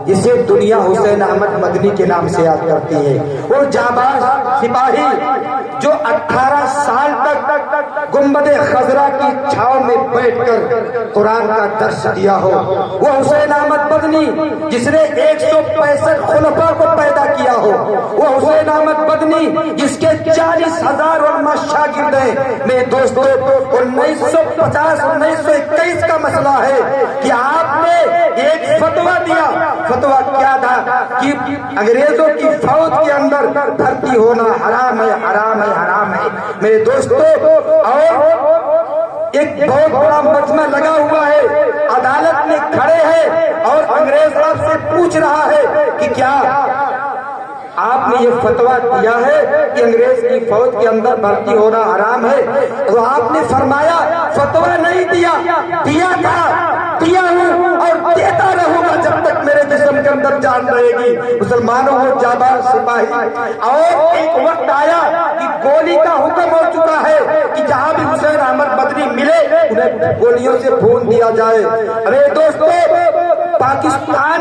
جسے دنیا حسین احمد مدنی کے نام سے یاد کرتی ہے، وہ جانباز سپاہی جو 18 سال تک گنبد خضرا کی چھاؤں میں بیٹھ کر قرآن کا درس دیا ہو، وہ حسین احمد مدنی جس نے 165 خلفاء کو پیدا کیا ہو، وہ حسین احمد مدنی جس کے 40,000 علماء شاگرد ہیں۔ میرے دوستو، 1950-1921 کا مسئلہ ہے کہ آپ نے ایک فتویٰ دیا۔ فتویٰ کیا تھا کہ انگریزوں کی فوج کے اندر بھرتی ہونا حرام ہے، حرام ہے، حرام ہے۔ میرے دوستو، اور ایک بہت بڑا مجمع لگا ہوا ہے، عدالت میں کھڑے ہیں اور انگریز آپ سے پوچھ رہا ہے کہ کیا آپ نے یہ فتویٰ دیا ہے کہ انگریز کی فوج کے اندر بھرتی ہونا حرام ہے؟ تو آپ نے فرمایا فتویٰ نہیں دیا، دیا تھا، دیا ہوں اور دیتا رہوں گا جب تک میرے جسم کے اندر جان رہے گی۔ مسلمانوں کو جانباز سپاہی، اور ایک وقت آیا کہ گولی کا حکم ہو چکا ہے کہ جہاں بھی حسین احمد مدنی ملے انہیں گولیوں سے بھون دیا جائے۔ ارے دوستو، پاکستان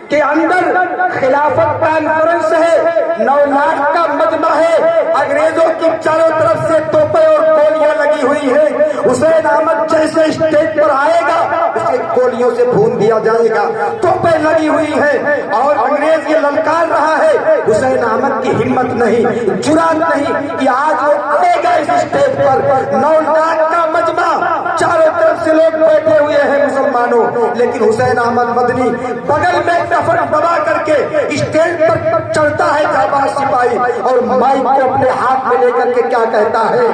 کے اندر خلافت کانفرنس ہے، 9 لاکھ کا مجمع ہے، انگریزوں کی چاروں طرف سے توپیں اور گولیاں لگی ہوئی ہیں۔ حسین احمد جیسے اسٹیج پر آئے گا اسے گولیوں سے بھون دیا جائے گا، توپیں لگی ہوئی ہیں، اور انگریز یہ للکار رہا ہے۔ حسین احمد کی ہمت نہیں، جرات نہیں کہ آج وہ آئے گا اس اسٹیج پر۔ 9 لاکھ کا مجمع، چاروں طرف سے لوگ بیٹھے ہوئے ہیں مسلمانوں، لیکن حسین احمد مدنی بغل میں کفن دبا کر کے اسٹیج پر چلتا ہے جانباز سپاہی، اور مائک کو اپنے ہاتھ میں لے کر کے کیا کہتا ہے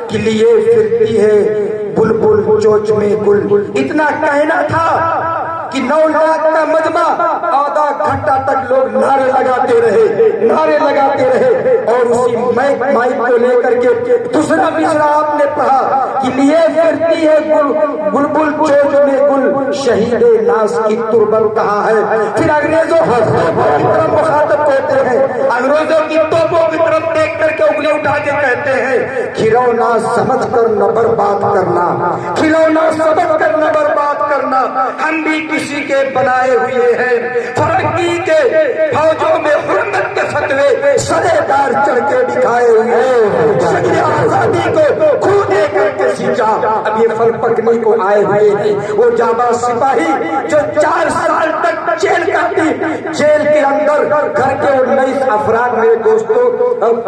کہ لیے پھرتی ہے بلبل چوچ میں گل۔ اتنا کہنا تھا کہ 9 لاکھ کا مجمع، آدھا گھنٹہ تک لوگ نعرے لگاتے رہے، نعرے لگاتے رہے، اور اسی مائک کو لے کر کے دوسرا مصرع آپ نے پڑھا کہ لیے پھرتی ہے بلبل چوچ میں گل، شہید ناز کی تربت کہاں ہے۔ پھر انگریزوں کی طرف مخاطب کہتے ہیں، انگریزوں کی توپوں کی طرف دیکھ کر کے انگلی اٹھا کے کہتے ہیں کھلونا سمجھ کر نہ برباد کرنا، کھلونا سمجھ کر نہ برباد کرنا، ہم بھی کسی کے بنائے ہوئے ہیں۔ فرنگی کے فوجوں میں حرمت کے فتوے سرے دار چڑھ کے دکھائے ہوئے ہیں، شجر آزادی کو خون دے کر کے سینچا، اب یہ پھل پکنے کو آئے ہوئے ہیں۔ وہ جانباز سپاہی جو 4 سال تک جیل کاٹی، جیل کے اندر گھر کے 19 افراد میرے دوستوں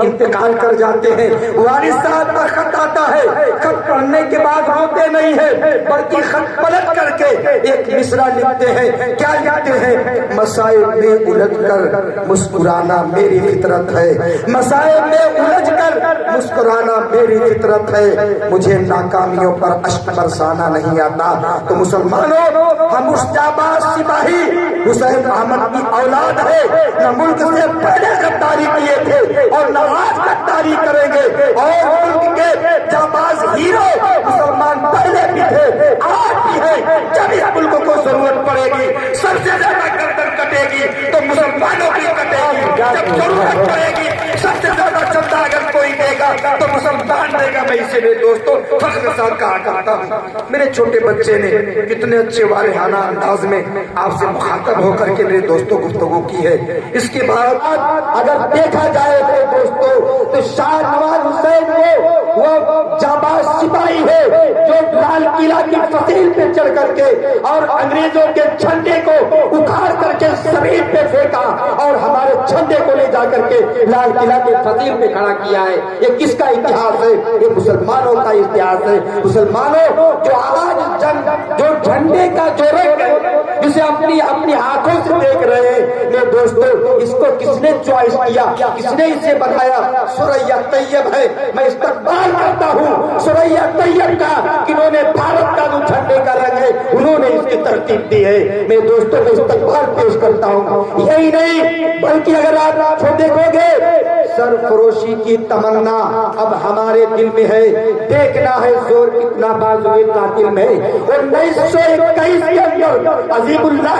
انتقال کر جاتے ہیں۔ والد صاحب کا خط آتا ہے، خط پڑھنے کے بعد روتے نہیں ہیں بلکہ خط پلٹ کر کے ایک مصرع لکھتے ہیں۔ کیا لکھتے ہیں؟ مسائب میں الجھ کر مسکرانا میری فطرت ہے، مسائب میں الجھ کر مسکرانا میری فطرت ہے، مجھے ناکامیوں پر اشک برسانا نہیں آتا۔ تو مسلمانوں، ہم اس جانباز سپاہی حسین احمد کی اولاد ہے، نہ ملک سے پہلے غداری کیے تھے اور نہ آج غداری کریں گے، اور ملک کے جانباز ہیرو مسلمان پہلے بھی تھے، آج بھی ہیں۔ جب اس ملک کو ضرورت پڑے گی، سب سے زیادہ گردن کٹے گی تو مسلمانوں کی کٹے گی۔ جب ضرورت پڑے گی سب سے زیادہ چندہ اگر کوئی دے گا تو مسلمان دے گا۔ میں اسے میرے دوستوں فخر کے ساتھ کہا کرتا ہوں، میرے چھوٹے بچے نے کتنے اچھے والہانہ انداز میں آپ سے مخاطب ہو کر کے میرے دوستوں گفتگو کی ہے۔ اس کے بعد اگر دیکھا جائے میرے دوستوں تو شاہ نواز حسین وہ جانباز سپاہی ہے جو لال قلعہ کی فصیل پہ چڑھ کر کے اور انگریزوں کے جھنڈے کو اکھاڑ کر کے زمین پہ پھینکا اور ہمارے جھنڈے کو لے جا کر کے لال قلعہ کے فصیل پہ کھڑا کیا ہے۔ یہ کس کا اتہاس ہے؟ یہ مسلمانوں کا اتہاس ہے۔ مسلمانوں جو آج جو جھنڈے کا جو رنگ ہے جسے اپنی آنکھوں سے دیکھ رہے ہیں میرے دوستوں، اس کو کس نے چوائس کیا، کس نے اسے بنایا؟ ثریا طیب ہے۔ میں استقبال کرتا ہوں ثریا طیب کا، کنہوں نے بھارت کا جو جھنڈے کا رنگ ہے انہوں نے اس کی ترتیب دی ہے۔ میرے دوستوں میں استقبال پیش کرتا ہوں۔ یہی نہیں بلکہ اگر آپ دیکھو گے سرفروشی کی تمنا اب ہمارے دل میں ہے، دیکھنا ہے زور کتنا بازوئے قاتل میں۔ 1921 کے اندر عظیم اللہ